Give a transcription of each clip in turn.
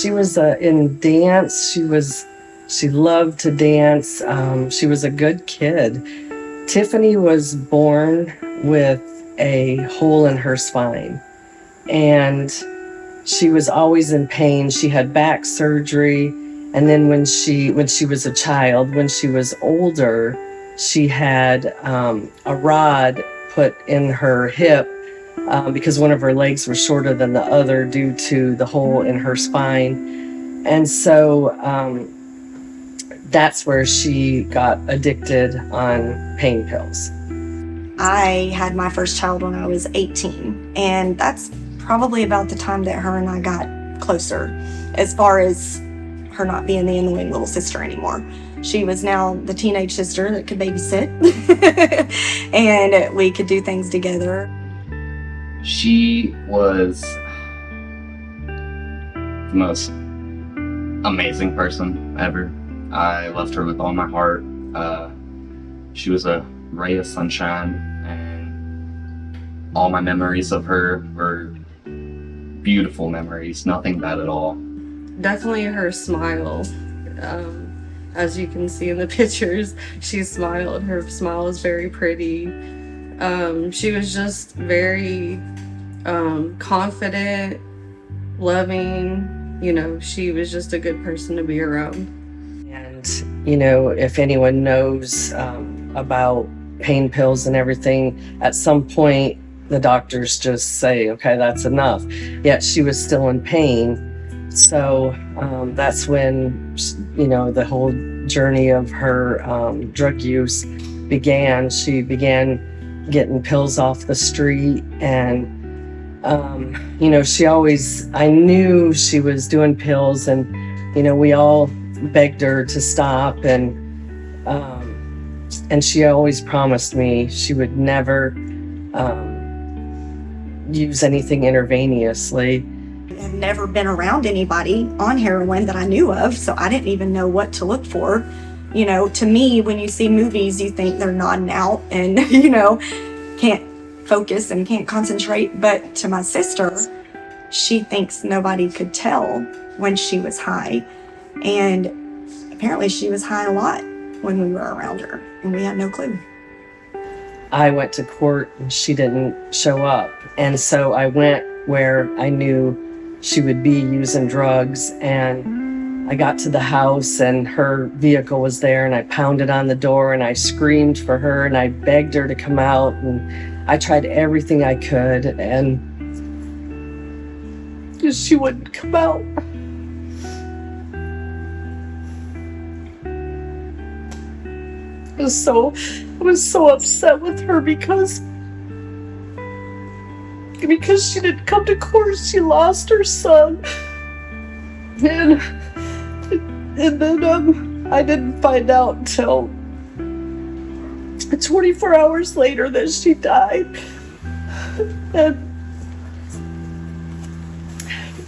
She was in dance. She loved to dance. She was a good kid. Tiffany was born with a hole in her spine, and she was always in pain. She had back surgery, and then when she was a child, when she was older, she had a rod put in her hip because one of her legs was shorter than the other due to the hole in her spine. And so that's where she got addicted on pain pills. I had my first child when I was 18, and that's probably about the time that her and I got closer, as far as her not being the annoying little sister anymore. She was now the teenage sister that could babysit, and we could do things together. She was the most amazing person ever. I loved her with all my heart. She was a ray of sunshine, and all my memories of her were beautiful memories, nothing bad at all. Definitely her smile. As you can see in the pictures, she smiled. Her smile is very pretty. She was just very confident, loving. You know, she was just a good person to be around. And, you know, if anyone knows about pain pills and everything, at some point the doctors just say, okay, that's enough. Yet she was still in pain. So that's when, you know, the whole journey of her drug use began. She began getting pills off the street, and you know, I knew she was doing pills, and you know, we all begged her to stop, and she always promised me she would never use anything intravenously. I've never been around anybody on heroin that I knew of, so I didn't even know what to look for. You know, to me, when you see movies, you think they're nodding out and, you know, can't focus and can't concentrate. But to my sister, she thinks nobody could tell when she was high. And apparently she was high a lot when we were around her, and we had no clue. I went to court and she didn't show up. And so I went where I knew she would be using drugs, and I got to the house and her vehicle was there, and I pounded on the door and I screamed for her and I begged her to come out, and I tried everything I could, and she wouldn't come out. I was so upset with her because she didn't come to court. She lost her son, and then I didn't find out until 24 hours later that she died. And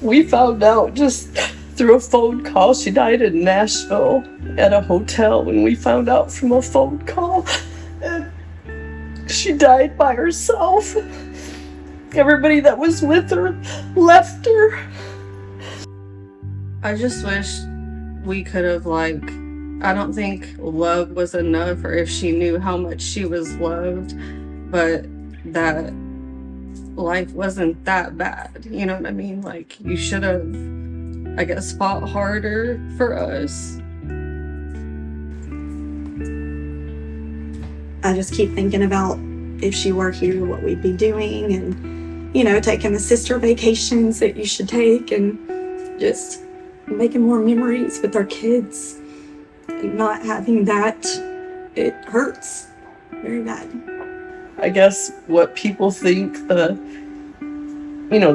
we found out just through a phone call. She died in Nashville at a hotel, and we found out from a phone call. And she died by herself. Everybody that was with her left her. I just wish we could have, I don't think love was enough, or if she knew how much she was loved, but that life wasn't that bad. You know what I mean? Like, you should have, I guess, fought harder for us. I just keep thinking about if she were here, what we'd be doing, and, you know, taking the sister vacations that you should take, and just making more memories with our kids. And not having that, it hurts very bad. I guess what people think the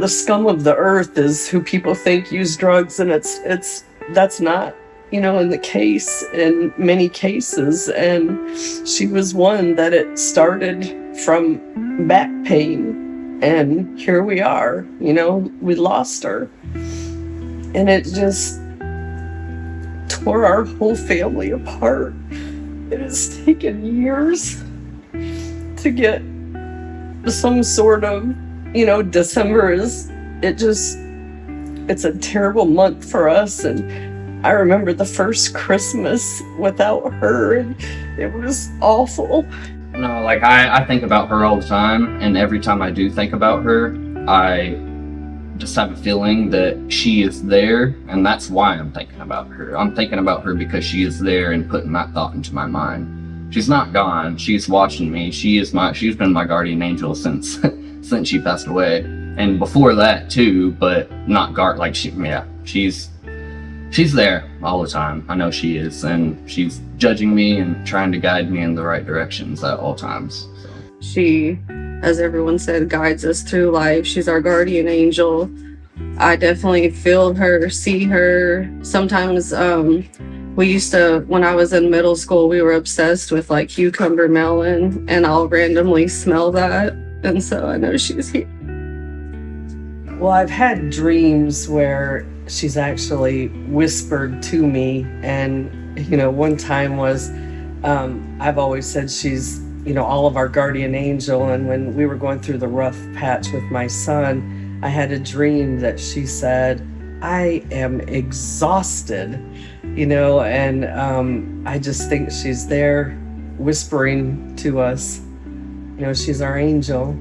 scum of the earth is who people think use drugs, and that's not, in many cases. And she was one that it started from back pain, and here we are, we lost her. And it just tore our whole family apart. It has taken years to get some sort of, December is, it just it's a terrible month for us. And I remember the first Christmas without her, and it was awful. No, like I think about her all the time, and every time I do think about her, I just have a feeling that she is there, and that's why I'm thinking about her. I'm thinking about her because she is there and putting that thought into my mind. She's not gone. She's watching me. She's been my guardian angel since since she passed away, and before that too. But not she's there all the time. I know she is, and she's judging me and trying to guide me in the right directions at all times. So. She, as everyone said, guides us through life. She's our guardian angel. I definitely feel her, see her. Sometimes we used to, when I was in middle school, we were obsessed with like cucumber melon, and I'll randomly smell that. And so I know she's here. Well, I've had dreams where she's actually whispered to me. And, one time was, I've always said she's, all of our guardian angel. And when we were going through the rough patch with my son, I had a dream that she said, I am exhausted, and I just think she's there whispering to us. She's our angel.